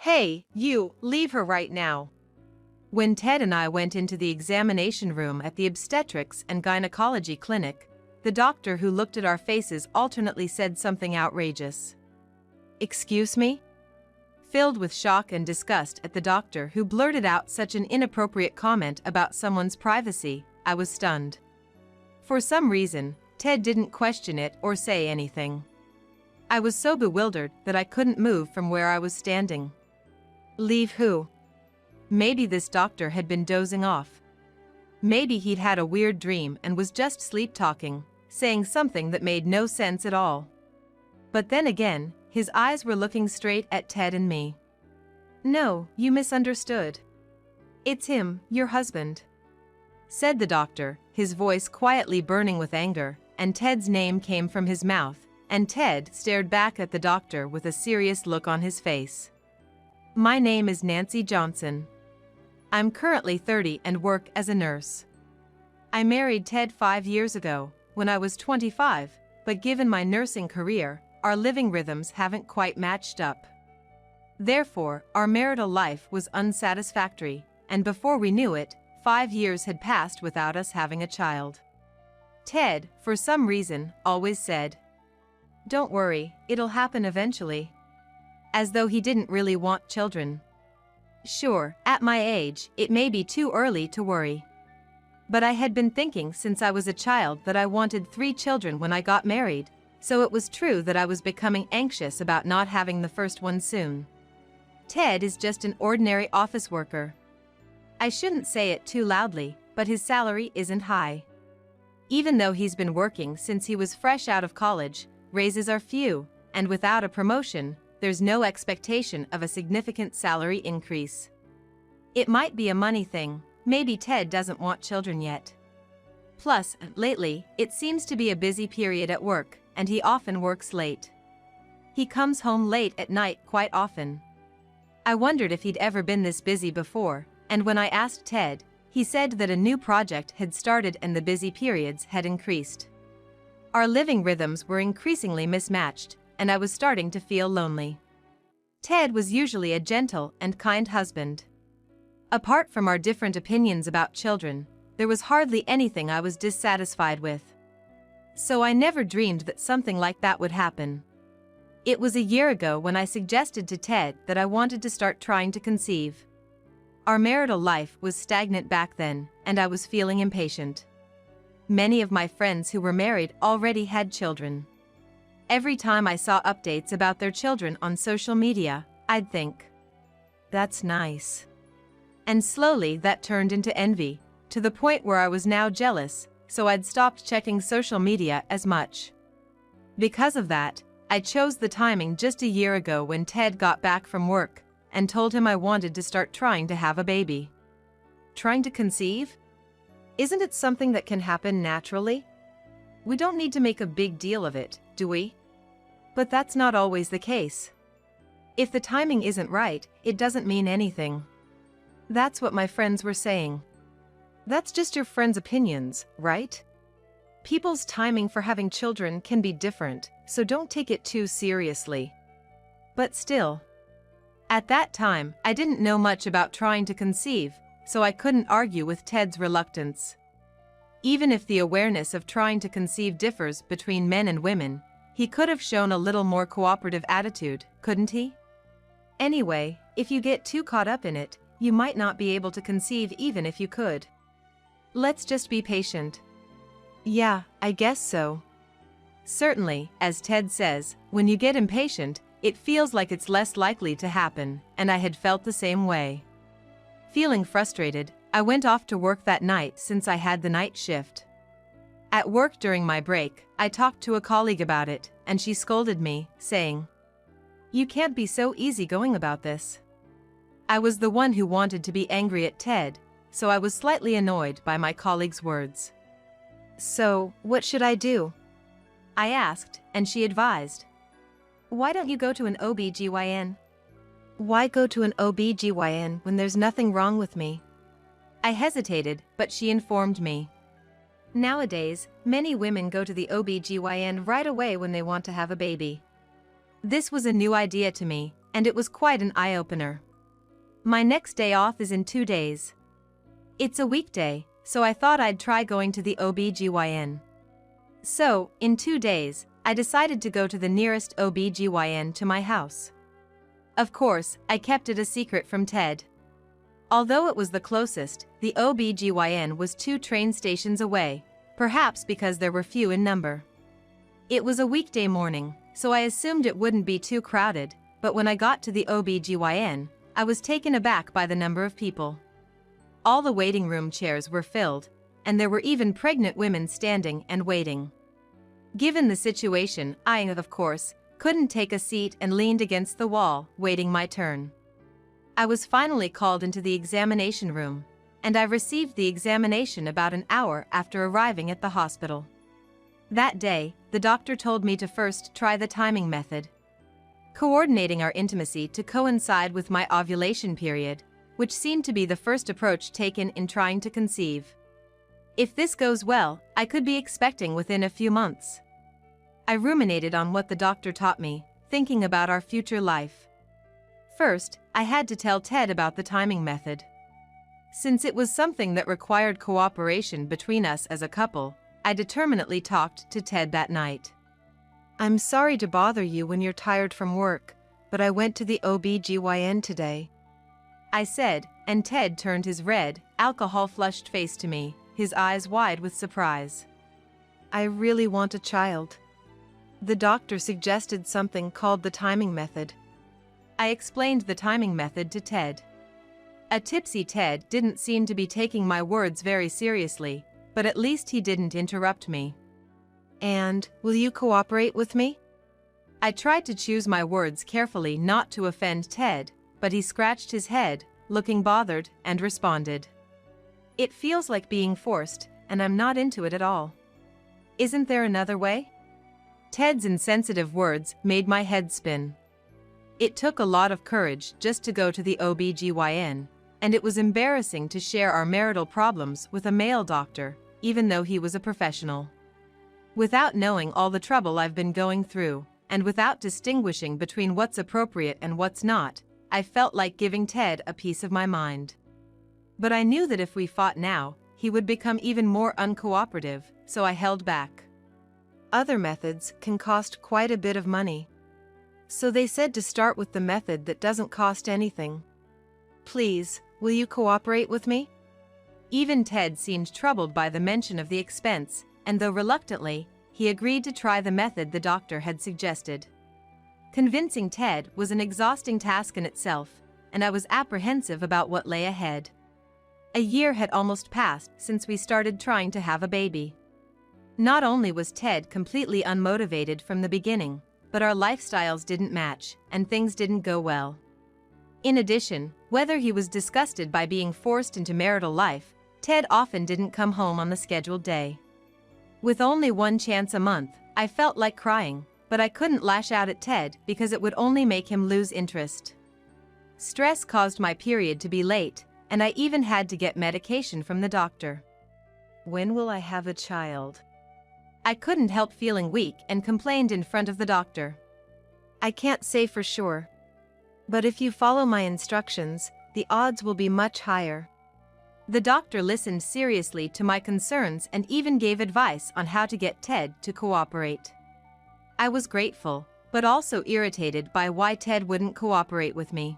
Hey, you, leave her right now. When Ted and I went into the examination room at the obstetrics and gynecology clinic, the doctor who looked at our faces alternately said something outrageous. Excuse me? Filled with shock and disgust at the doctor who blurted out such an inappropriate comment about someone's privacy, I was stunned. For some reason, Ted didn't question it or say anything. I was so bewildered that I couldn't move from where I was standing. Leave who? Maybe this doctor had been dozing off. Maybe he'd had a weird dream and was just sleep-talking, saying something that made no sense at all. But then again, his eyes were looking straight at Ted and me. No, you misunderstood. It's him, your husband, said the doctor, his voice quietly burning with anger, and Ted's name came from his mouth, and Ted stared back at the doctor with a serious look on his face. My name is Nancy Johnson. I'm currently 30 and work as a nurse. I married Ted 5 years ago, when I was 25, but given my nursing career, our living rhythms haven't quite matched up. Therefore, our marital life was unsatisfactory, and before we knew it, 5 years had passed without us having a child. Ted, for some reason, always said, "Don't worry, it'll happen eventually." As though he didn't really want children. Sure, at my age, it may be too early to worry. But I had been thinking since I was a child that I wanted 3 children when I got married, so it was true that I was becoming anxious about not having the first one soon. Ted is just an ordinary office worker. I shouldn't say it too loudly, but his salary isn't high. Even though he's been working since he was fresh out of college, raises are few, and without a promotion, there's no expectation of a significant salary increase. It might be a money thing, maybe Ted doesn't want children yet. Plus, lately, it seems to be a busy period at work, and he often works late. He comes home late at night quite often. I wondered if he'd ever been this busy before, and when I asked Ted, he said that a new project had started and the busy periods had increased. Our living rhythms were increasingly mismatched, and I was starting to feel lonely. Ted was usually a gentle and kind husband. Apart from our different opinions about children, there was hardly anything I was dissatisfied with. So I never dreamed that something like that would happen. It was a year ago when I suggested to Ted that I wanted to start trying to conceive. Our marital life was stagnant back then, and I was feeling impatient. Many of my friends who were married already had children. Every time I saw updates about their children on social media, I'd think, "That's nice." And slowly that turned into envy, to the point where I was now jealous, so I'd stopped checking social media as much. Because of that, I chose the timing just a year ago when Ted got back from work, and told him I wanted to start trying to have a baby. Trying to conceive? Isn't it something that can happen naturally? We don't need to make a big deal of it, do we? But that's not always the case. If the timing isn't right, it doesn't mean anything. That's what my friends were saying. That's just your friends' opinions, right? People's timing for having children can be different, so don't take it too seriously. But still. At that time, I didn't know much about trying to conceive, so I couldn't argue with Ted's reluctance. Even if the awareness of trying to conceive differs between men and women, he could have shown a little more cooperative attitude, couldn't he? Anyway, if you get too caught up in it, you might not be able to conceive even if you could. Let's just be patient. Yeah, I guess so. Certainly, as Ted says, when you get impatient, it feels like it's less likely to happen, and I had felt the same way. Feeling frustrated, I went off to work that night since I had the night shift. At work during my break, I talked to a colleague about it, and she scolded me, saying, "You can't be so easygoing about this." I was the one who wanted to be angry at Ted, so I was slightly annoyed by my colleague's words. "So, what should I do?" I asked, and she advised. "Why don't you go to an OB/GYN? "Why go to an OB/GYN when there's nothing wrong with me?" I hesitated, but she informed me. Nowadays, many women go to the OB/GYN right away when they want to have a baby. This was a new idea to me, and it was quite an eye-opener. My next day off is in 2 days. It's a weekday, so I thought I'd try going to the OB/GYN. So, in 2 days, I decided to go to the nearest OB/GYN to my house. Of course, I kept it a secret from Ted. Although it was the closest, the OB/GYN was 2 train stations away, perhaps because there were few in number. It was a weekday morning, so I assumed it wouldn't be too crowded, but when I got to the OB/GYN, I was taken aback by the number of people. All the waiting room chairs were filled, and there were even pregnant women standing and waiting. Given the situation, I, of course, couldn't take a seat and leaned against the wall, waiting my turn. I was finally called into the examination room, and I received the examination about an hour after arriving at the hospital. That day, the doctor told me to first try the timing method, coordinating our intimacy to coincide with my ovulation period, which seemed to be the first approach taken in trying to conceive. If this goes well, I could be expecting within a few months. I ruminated on what the doctor taught me, thinking about our future life. First, I had to tell Ted about the timing method. Since it was something that required cooperation between us as a couple, I determinedly talked to Ted that night. "I'm sorry to bother you when you're tired from work, but I went to the OB/GYN today," I said, and Ted turned his red, alcohol-flushed face to me, his eyes wide with surprise. "I really want a child. The doctor suggested something called the timing method." I explained the timing method to Ted. A tipsy Ted didn't seem to be taking my words very seriously, but at least he didn't interrupt me. "And, will you cooperate with me?" I tried to choose my words carefully not to offend Ted, but he scratched his head, looking bothered, and responded, "It feels like being forced, and I'm not into it at all. Isn't there another way?" Ted's insensitive words made my head spin. It took a lot of courage just to go to the OB/GYN, and it was embarrassing to share our marital problems with a male doctor, even though he was a professional. Without knowing all the trouble I've been going through, and without distinguishing between what's appropriate and what's not, I felt like giving Ted a piece of my mind. But I knew that if we fought now, he would become even more uncooperative, so I held back. Other methods can cost quite a bit of money. So they said to start with the method that doesn't cost anything. Please, will you cooperate with me? Even Ted seemed troubled by the mention of the expense, and though reluctantly, he agreed to try the method the doctor had suggested. Convincing Ted was an exhausting task in itself, and I was apprehensive about what lay ahead. A year had almost passed since we started trying to have a baby. Not only was Ted completely unmotivated from the beginning, but our lifestyles didn't match, and things didn't go well. In addition, whether he was disgusted by being forced into marital life, Ted often didn't come home on the scheduled day. With only one chance a month, I felt like crying, but I couldn't lash out at Ted because it would only make him lose interest. Stress caused my period to be late, and I even had to get medication from the doctor. When will I have a child? I couldn't help feeling weak and complained in front of the doctor. I can't say for sure. But if you follow my instructions, the odds will be much higher. The doctor listened seriously to my concerns and even gave advice on how to get Ted to cooperate. I was grateful, but also irritated by why Ted wouldn't cooperate with me.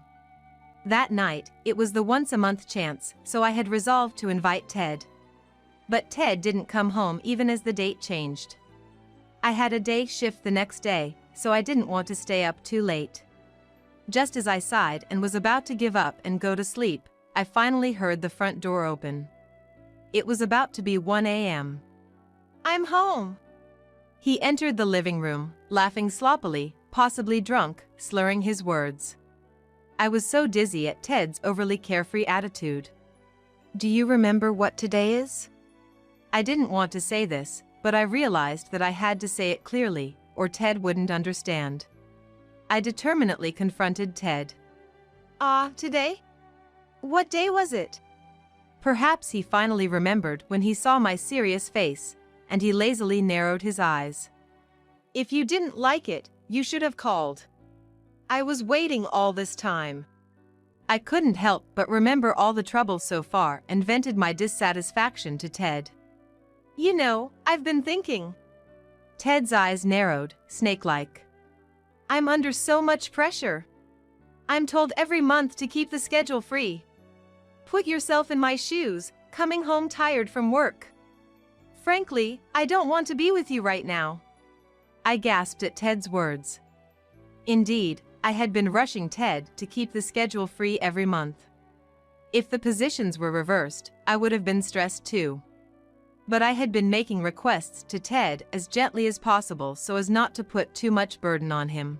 That night, it was the once-a-month chance, so I had resolved to invite Ted. But Ted didn't come home even as the date changed. I had a day shift the next day, so I didn't want to stay up too late. Just as I sighed and was about to give up and go to sleep, I finally heard the front door open. It was about to be 1 a.m. "I'm home." He entered the living room, laughing sloppily, possibly drunk, slurring his words. I was so dizzy at Ted's overly carefree attitude. "Do you remember what today is?" I didn't want to say this, but I realized that I had to say it clearly, or Ted wouldn't understand. I determinedly confronted Ted. Today? What day was it?" Perhaps he finally remembered when he saw my serious face, and he lazily narrowed his eyes. "If you didn't like it, you should have called." I was waiting all this time. I couldn't help but remember all the trouble so far and vented my dissatisfaction to Ted. You know, I've been thinking. Ted's eyes narrowed, snake-like. I'm under so much pressure. I'm told every month to keep the schedule free. Put yourself in my shoes, coming home tired from work. Frankly, I don't want to be with you right now. I gasped at Ted's words. Indeed, I had been rushing Ted to keep the schedule free every month. If the positions were reversed, I would have been stressed too. But I had been making requests to Ted as gently as possible so as not to put too much burden on him.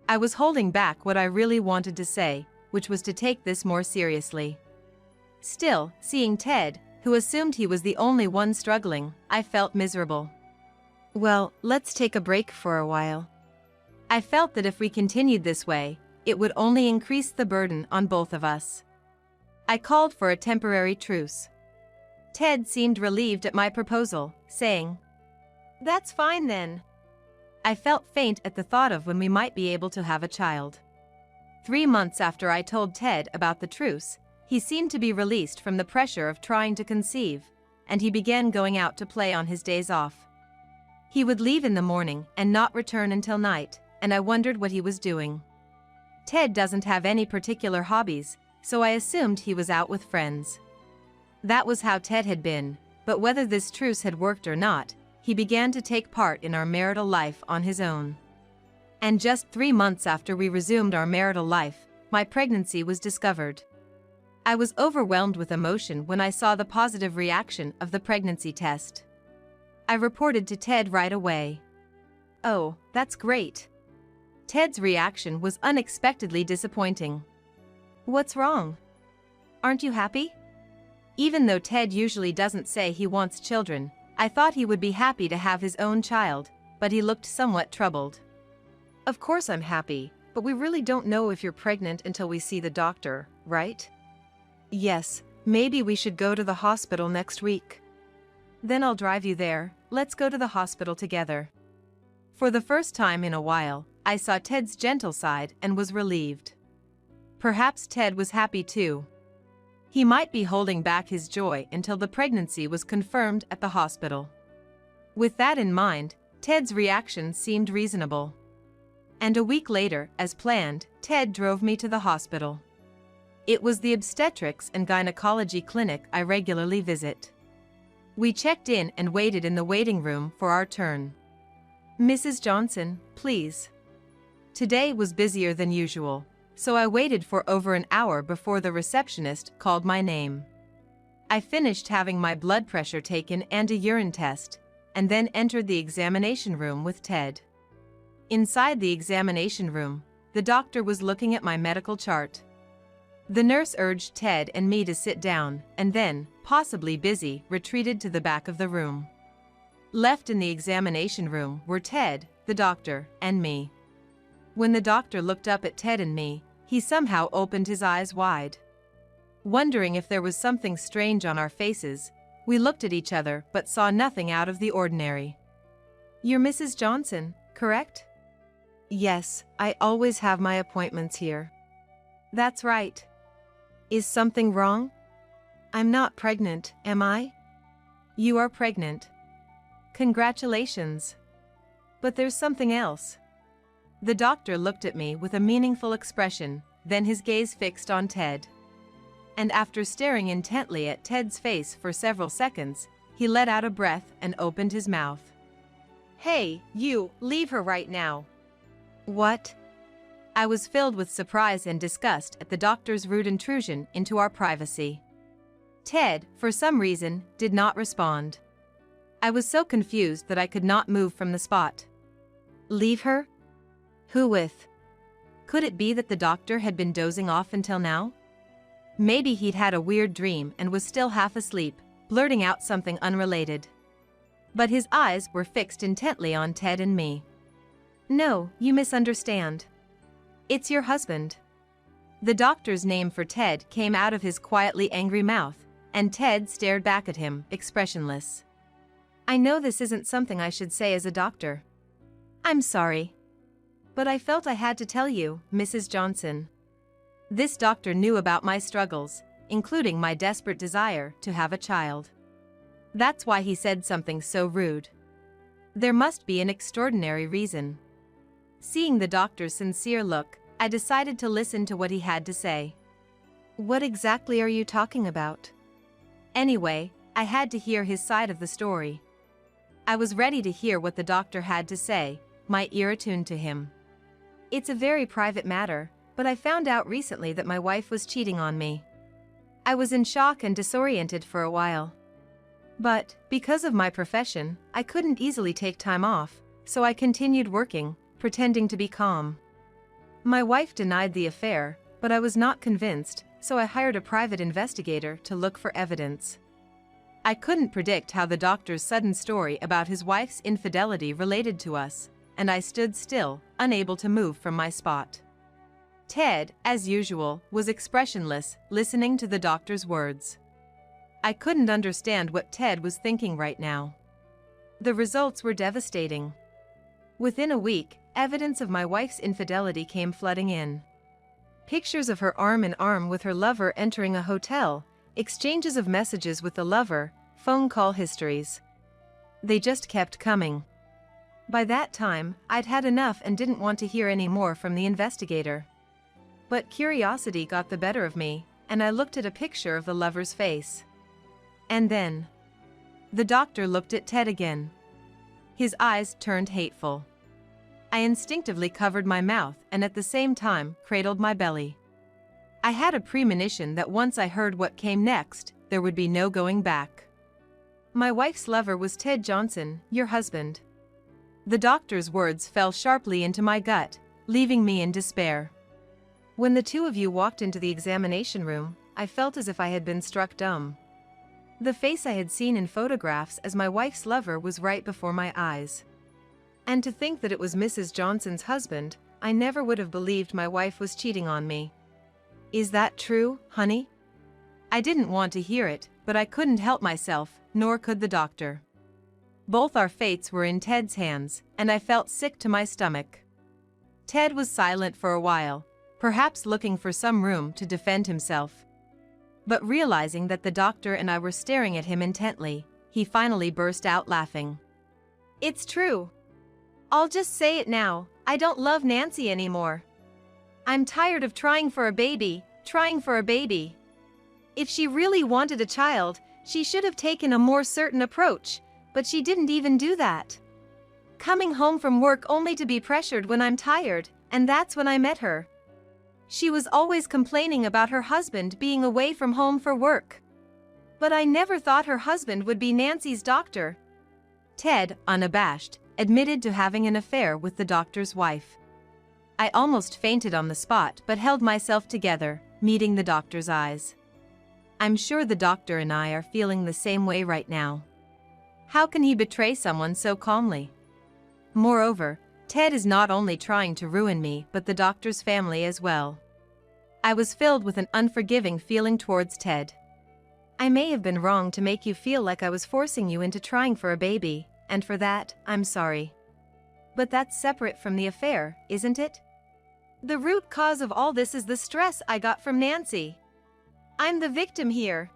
I was holding back what I really wanted to say, which was to take this more seriously. Still, seeing Ted, who assumed he was the only one struggling, I felt miserable. Well, let's take a break for a while. I felt that if we continued this way, it would only increase the burden on both of us. I called for a temporary truce. Ted seemed relieved at my proposal, saying, "That's fine then." I felt faint at the thought of when we might be able to have a child. 3 months after I told Ted about the truce, he seemed to be released from the pressure of trying to conceive, and he began going out to play on his days off. He would leave in the morning and not return until night, and I wondered what he was doing. Ted doesn't have any particular hobbies, so I assumed he was out with friends. That was how Ted had been, but whether this truce had worked or not, he began to take part in our marital life on his own. And just 3 months after we resumed our marital life, my pregnancy was discovered. I was overwhelmed with emotion when I saw the positive reaction of the pregnancy test. I reported to Ted right away. "Oh, that's great." Ted's reaction was unexpectedly disappointing. "What's wrong? Aren't you happy?" Even though Ted usually doesn't say he wants children, I thought he would be happy to have his own child, but he looked somewhat troubled. "Of course I'm happy, but we really don't know if you're pregnant until we see the doctor, right?" "Yes, maybe we should go to the hospital next week." "Then I'll drive you there, let's go to the hospital together." For the first time in a while, I saw Ted's gentle side and was relieved. Perhaps Ted was happy too. He might be holding back his joy until the pregnancy was confirmed at the hospital. With that in mind, Ted's reaction seemed reasonable. And a week later, as planned, Ted drove me to the hospital. It was the obstetrics and gynecology clinic I regularly visit. We checked in and waited in the waiting room for our turn. "Mrs. Johnson, please." Today was busier than usual, so I waited for over an hour before the receptionist called my name. I finished having my blood pressure taken and a urine test, and then entered the examination room with Ted. Inside the examination room, the doctor was looking at my medical chart. The nurse urged Ted and me to sit down, and then, possibly busy, retreated to the back of the room. Left in the examination room were Ted, the doctor, and me. When the doctor looked up at Ted and me, he somehow opened his eyes wide. Wondering if there was something strange on our faces, we looked at each other but saw nothing out of the ordinary. "You're Mrs. Johnson, correct?" "Yes, I always have my appointments here." "That's right. Is something wrong?" "I'm not pregnant, am I?" "You are pregnant." "Congratulations." "But there's something else." The doctor looked at me with a meaningful expression, then his gaze fixed on Ted. And after staring intently at Ted's face for several seconds, he let out a breath and opened his mouth. "Hey, you, leave her right now." "What?" I was filled with surprise and disgust at the doctor's rude intrusion into our privacy. Ted, for some reason, did not respond. I was so confused that I could not move from the spot. "Leave her? Who with?" Could it be that the doctor had been dozing off until now? Maybe he'd had a weird dream and was still half asleep, blurting out something unrelated. But his eyes were fixed intently on Ted and me. "No, you misunderstand. It's your husband." The doctor's name for Ted came out of his quietly angry mouth, and Ted stared back at him, expressionless. "I know this isn't something I should say as a doctor. I'm sorry." But I felt I had to tell you, Mrs. Johnson. This doctor knew about my struggles, including my desperate desire to have a child. That's why he said something so rude. There must be an extraordinary reason. Seeing the doctor's sincere look, I decided to listen to what he had to say. What exactly are you talking about? Anyway, I had to hear his side of the story. I was ready to hear what the doctor had to say, my ear attuned to him. It's a very private matter, but I found out recently that my wife was cheating on me. I was in shock and disoriented for a while. But, because of my profession, I couldn't easily take time off, so I continued working, pretending to be calm. My wife denied the affair, but I was not convinced, so I hired a private investigator to look for evidence. I couldn't predict how the doctor's sudden story about his wife's infidelity related to us, and I stood still, unable to move from my spot. Ted, as usual, was expressionless, listening to the doctor's words. I couldn't understand what Ted was thinking right now. The results were devastating. Within a week, evidence of my wife's infidelity came flooding in. Pictures of her arm in arm with her lover entering a hotel, exchanges of messages with the lover, phone call histories. They just kept coming. By that time, I'd had enough and didn't want to hear any more from the investigator. But curiosity got the better of me, and I looked at a picture of the lover's face. And then, the doctor looked at Ted again. His eyes turned hateful. I instinctively covered my mouth and at the same time cradled my belly. I had a premonition that once I heard what came next, there would be no going back. My wife's lover was Ted Johnson, your husband. The doctor's words fell sharply into my gut, leaving me in despair. When the two of you walked into the examination room, I felt as if I had been struck dumb. The face I had seen in photographs as my wife's lover was right before my eyes. And to think that it was Mrs. Johnson's husband, I never would have believed my wife was cheating on me. Is that true, honey? I didn't want to hear it, but I couldn't help myself, nor could the doctor. Both our fates were in Ted's hands, and I felt sick to my stomach. Ted was silent for a while, perhaps looking for some room to defend himself. But realizing that the doctor and I were staring at him intently, he finally burst out laughing. It's true. I'll just say it now, I don't love Nancy anymore. I'm tired of trying for a baby. If she really wanted a child, she should have taken a more certain approach, but she didn't even do that. Coming home from work only to be pressured when I'm tired, and that's when I met her. She was always complaining about her husband being away from home for work. But I never thought her husband would be Nancy's doctor. Ted, unabashed, admitted to having an affair with the doctor's wife. I almost fainted on the spot but held myself together, meeting the doctor's eyes. I'm sure the doctor and I are feeling the same way right now. How can he betray someone so calmly? Moreover, Ted is not only trying to ruin me but the doctor's family as well. I was filled with an unforgiving feeling towards Ted. I may have been wrong to make you feel like I was forcing you into trying for a baby, and for that, I'm sorry. But that's separate from the affair, isn't it? The root cause of all this is the stress I got from Nancy. I'm the victim here.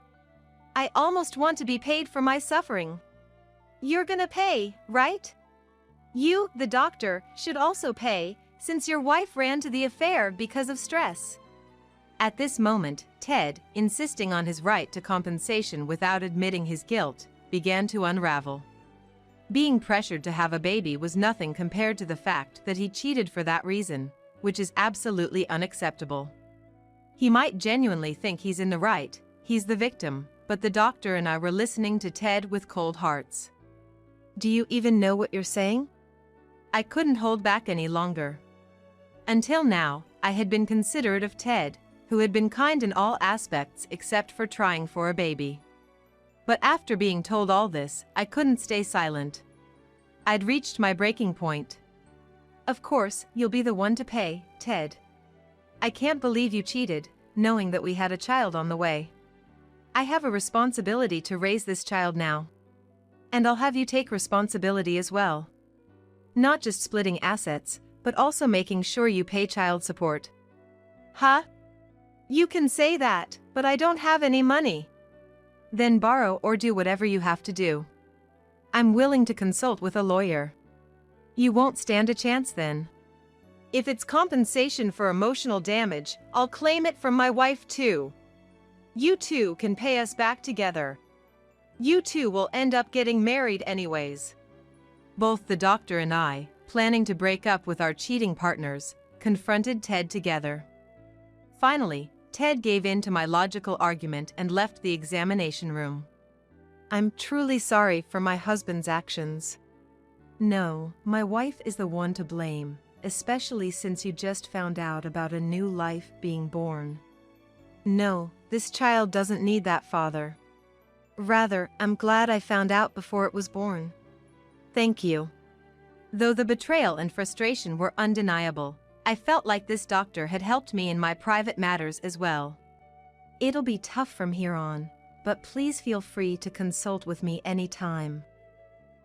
I almost want to be paid for my suffering. You're gonna pay, right? You, the doctor, should also pay, since your wife ran to the affair because of stress. At this moment, Ted, insisting on his right to compensation without admitting his guilt, began to unravel. Being pressured to have a baby was nothing compared to the fact that he cheated for that reason, which is absolutely unacceptable. He might genuinely think he's in the right, he's the victim, but the doctor and I were listening to Ted with cold hearts. Do you even know what you're saying? I couldn't hold back any longer. Until now, I had been considerate of Ted, who had been kind in all aspects except for trying for a baby. But after being told all this, I couldn't stay silent. I'd reached my breaking point. Of course, you'll be the one to pay, Ted. I can't believe you cheated, knowing that we had a child on the way. I have a responsibility to raise this child now. And I'll have you take responsibility as well. Not just splitting assets, but also making sure you pay child support. Huh? You can say that, but I don't have any money. Then borrow or do whatever you have to do. I'm willing to consult with a lawyer. You won't stand a chance then. If it's compensation for emotional damage, I'll claim it from my wife too. You two can pay us back together. You two will end up getting married anyways. Both the doctor and I, planning to break up with our cheating partners, confronted Ted together. Finally, Ted gave in to my logical argument and left the examination room. I'm truly sorry for my husband's actions. No, my wife is the one to blame, especially since you just found out about a new life being born. No, this child doesn't need that father. Rather, I'm glad I found out before it was born. Thank you. Though the betrayal and frustration were undeniable, I felt like this doctor had helped me in my private matters as well. It'll be tough from here on, but please feel free to consult with me anytime.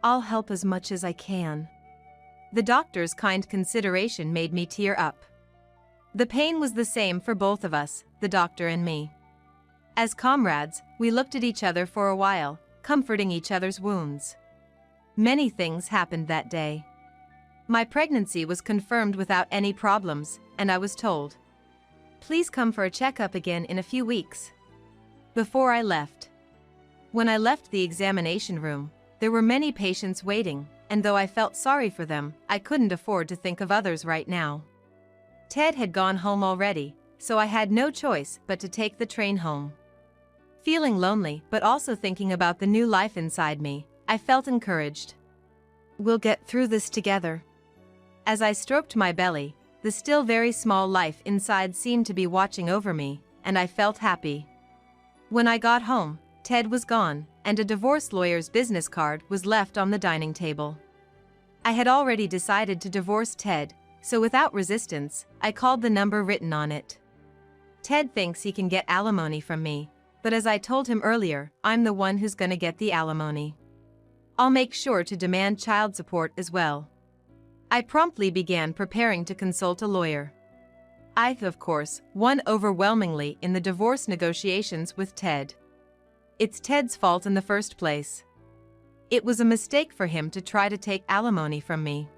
I'll help as much as I can. The doctor's kind consideration made me tear up. The pain was the same for both of us, the doctor and me. As comrades, we looked at each other for a while, comforting each other's wounds. Many things happened that day. My pregnancy was confirmed without any problems, and I was told, "Please come for a checkup again in a few weeks." Before I left. When I left the examination room, there were many patients waiting, and though I felt sorry for them, I couldn't afford to think of others right now. Ted had gone home already, so I had no choice but to take the train home. Feeling lonely but also thinking about the new life inside me, I felt encouraged. We'll get through this together. As I stroked my belly, the still very small life inside seemed to be watching over me, and I felt happy. When I got home, Ted was gone, and a divorce lawyer's business card was left on the dining table. I had already decided to divorce Ted, so without resistance, I called the number written on it. Ted thinks he can get alimony from me, but as I told him earlier, I'm the one who's gonna get the alimony. I'll make sure to demand child support as well. I promptly began preparing to consult a lawyer. I, of course, won overwhelmingly in the divorce negotiations with Ted. It's Ted's fault in the first place. It was a mistake for him to try to take alimony from me.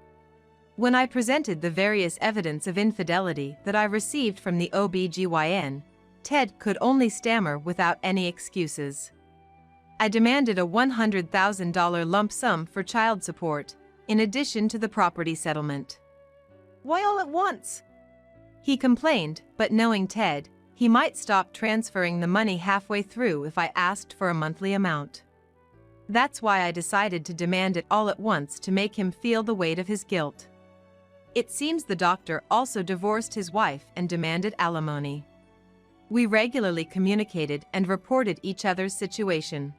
When I presented the various evidence of infidelity that I received from the OB/GYN, Ted could only stammer without any excuses. I demanded a $100,000 lump sum for child support, in addition to the property settlement. Why all at once? He complained, but knowing Ted, he might stop transferring the money halfway through if I asked for a monthly amount. That's why I decided to demand it all at once to make him feel the weight of his guilt. It seems the doctor also divorced his wife and demanded alimony. We regularly communicated and reported each other's situation.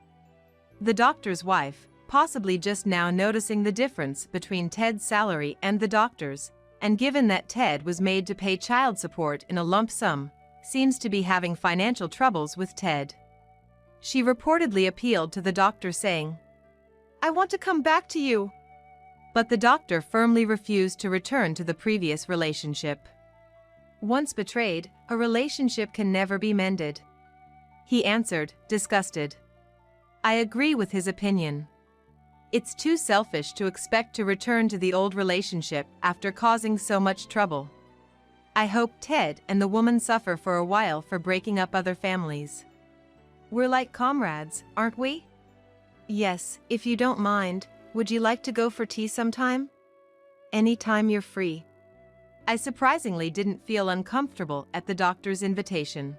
The doctor's wife, possibly just now noticing the difference between Ted's salary and the doctor's, and given that Ted was made to pay child support in a lump sum, seems to be having financial troubles with Ted. She reportedly appealed to the doctor saying, "I want to come back to you." But the doctor firmly refused to return to the previous relationship. Once betrayed, a relationship can never be mended. He answered, disgusted. I agree with his opinion. It's too selfish to expect to return to the old relationship after causing so much trouble. I hope Ted and the woman suffer for a while for breaking up other families. We're like comrades, aren't we? Yes, if you don't mind, would you like to go for tea sometime? Anytime you're free. I surprisingly didn't feel uncomfortable at the doctor's invitation.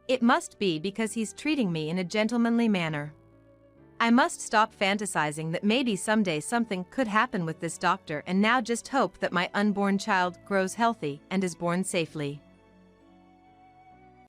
It must be because he's treating me in a gentlemanly manner. I must stop fantasizing that maybe someday something could happen with this doctor and now just hope that my unborn child grows healthy and is born safely.